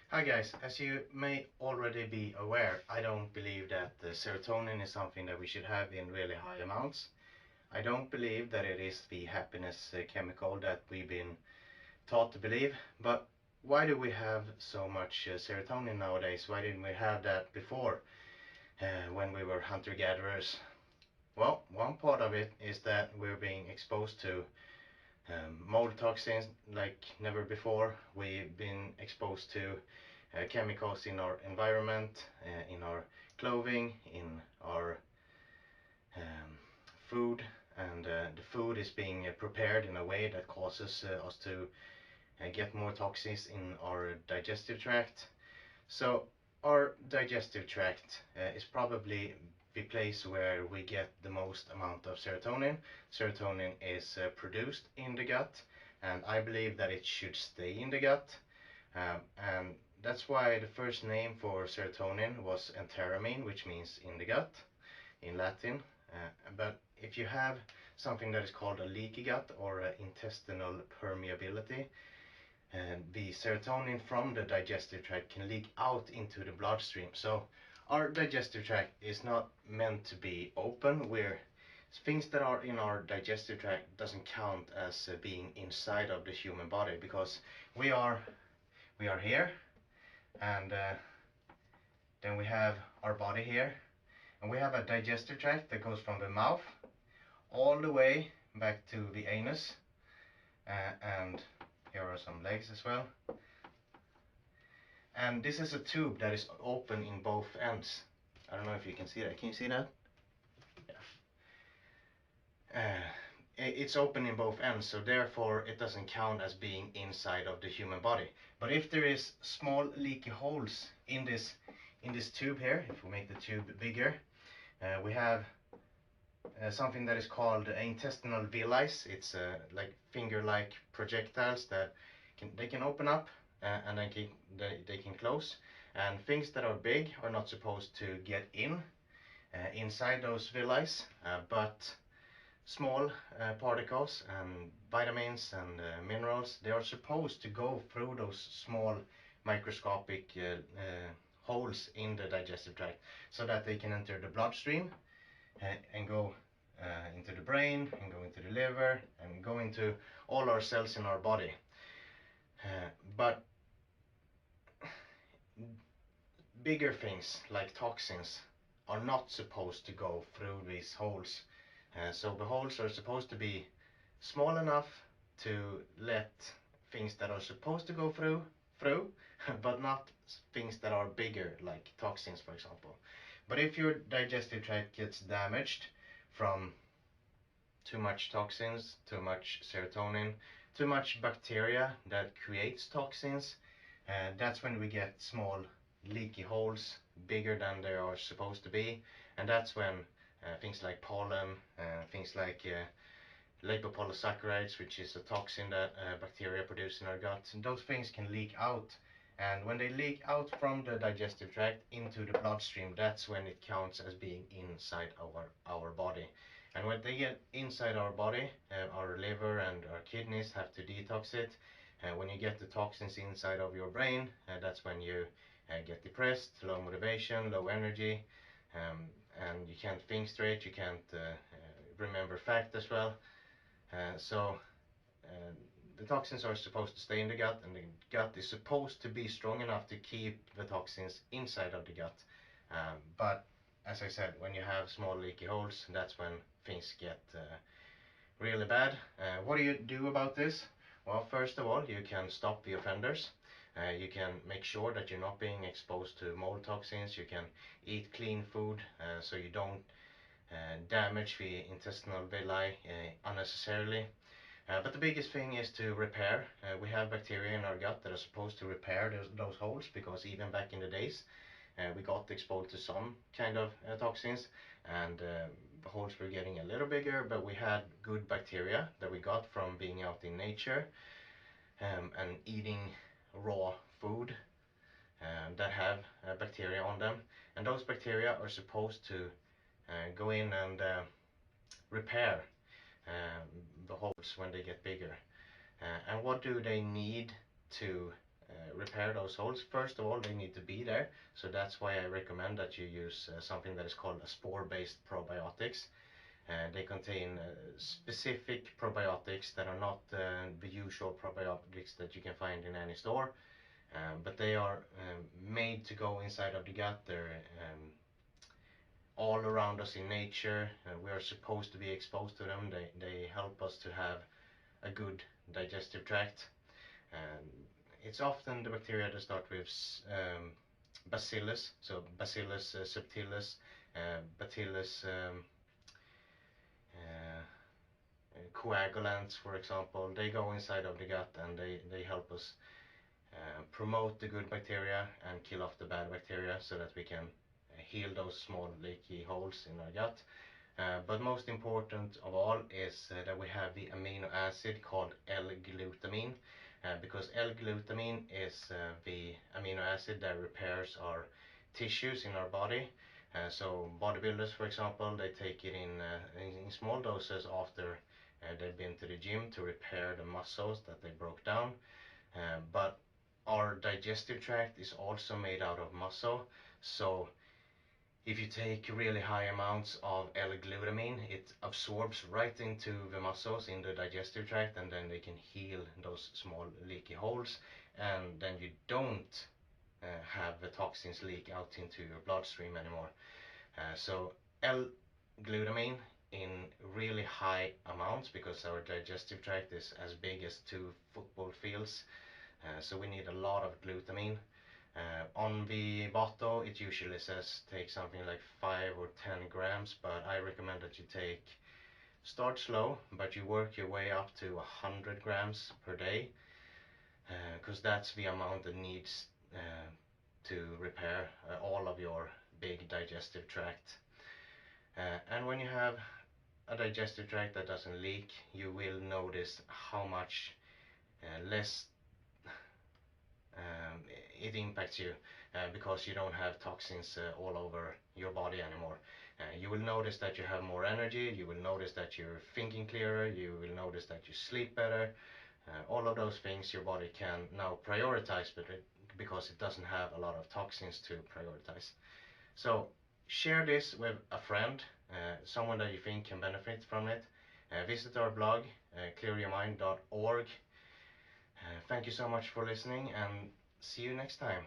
Hi guys, as you may already be aware, I don't believe that serotonin is something that we should have in really high amounts. I don't believe that it is the happiness chemical that we've been taught to believe, but why do we have so much serotonin nowadays? Why didn't we have that before when we were hunter-gatherers? Well, one part of it is that we're being exposed to mold toxins like never before. We've been exposed to chemicals in our environment, in our clothing, in our um, food, and the food is being prepared in a way that causes us to get more toxins in our digestive tract. So our digestive tract is probably the place where we get the most amount of serotonin. Serotonin is produced in the gut, and I believe that it should stay in the gut. And that's why the first name for serotonin was enteramine, which means in the gut in Latin. But if you have something that is called a leaky gut or intestinal permeability, the serotonin from the digestive tract can leak out into the bloodstream. So our digestive tract is not meant to be open. Things that are in our digestive tract doesn't count as being inside of the human body, because we are we are here, and then we have our body here, and we have a digestive tract that goes from the mouth all the way back to the anus, and here are some legs as well. And this is a tube that is open in both ends. I don't know if you can see that. Can you see that? Yeah. It's open in both ends, so therefore it doesn't count as being inside of the human body. But if there is small leaky holes in this tube here, if we make the tube bigger, we have something that is called intestinal villi. It's like finger-like projectiles that they can open up and they can close. And things that are big are not supposed to get inside those villi, but small particles and vitamins and minerals, they are supposed to go through those small microscopic holes in the digestive tract so that they can enter the bloodstream and go into the brain and go into the liver and go into all our cells in our body. But bigger things like toxins are not supposed to go through these holes. So the holes are supposed to be small enough to let things that are supposed to go through, but not things that are bigger, like toxins, for example. But if your digestive tract gets damaged from too much toxins, too much serotonin, too much bacteria that creates toxins, that's when we get small leaky holes, bigger than they are supposed to be, and that's when things like pollen, things like lipopolysaccharides, which is a toxin that bacteria produce in our gut, and those things can leak out. And when they leak out from the digestive tract into the bloodstream, that's when it counts as being inside our body. And when they get inside our body, our liver and our kidneys have to detox it. When you get the toxins inside of your brain, that's when you get depressed, low motivation, low energy, um, and you can't think straight, you can't remember fact as well. So the toxins are supposed to stay in the gut, and the gut is supposed to be strong enough to keep the toxins inside of the gut. But as I said, when you have small leaky holes, that's when things get really bad. What do you do about this? Well, first of all, you can stop the offenders. You can make sure that you're not being exposed to mold toxins. You can eat clean food so you don't damage the intestinal villi unnecessarily. But the biggest thing is to repair. We have bacteria in our gut that are supposed to repair those holes, because even back in the days we got exposed to some kind of toxins, and the holes were getting a little bigger, but we had good bacteria that we got from being out in nature and eating raw food that have bacteria on them, and those bacteria are supposed to go in and repair the holes when they get bigger. And what do they need to repair those holes. First of all, they need to be there, so that's why I recommend that you use something that is called a spore-based probiotics. They contain specific probiotics that are not the usual probiotics that you can find in any store, but they are made to go inside of the gut. They're all around us in nature. We are supposed to be exposed to them. They help us to have a good digestive tract. It's often the bacteria that start with bacillus, so Bacillus subtilis, Bacillus coagulants, for example. They go inside of the gut and they help us promote the good bacteria and kill off the bad bacteria so that we can heal those small leaky holes in our gut. But most important of all is that we have the amino acid called L-glutamine, because L-glutamine is the amino acid that repairs our tissues in our body. So bodybuilders, for example, they take it in small doses after they've been to the gym to repair the muscles that they broke down. But our digestive tract is also made out of muscle, so if you take really high amounts of L-glutamine, it absorbs right into the muscles in the digestive tract, and then they can heal those small leaky holes, and then you don't have the toxins leak out into your bloodstream anymore. So L-glutamine in really high amounts, because our digestive tract is as big as 2 football fields, so we need a lot of glutamine. On the bottle it usually says take something like 5 or 10 grams, but I recommend that you start slow, but you work your way up to 100 grams per day, because that's the amount that needs to repair all of your big digestive tract. And when you have a digestive tract that doesn't leak, you will notice how much less um, it impacts you, because you don't have toxins all over your body anymore. You will notice that you have more energy, you will notice that you're thinking clearer, you will notice that you sleep better. All of those things your body can now prioritize, because it doesn't have a lot of toxins to prioritize. So share this with a friend, someone that you think can benefit from it. Visit our blog, clearyourmind.org. Thank you so much for listening, and see you next time.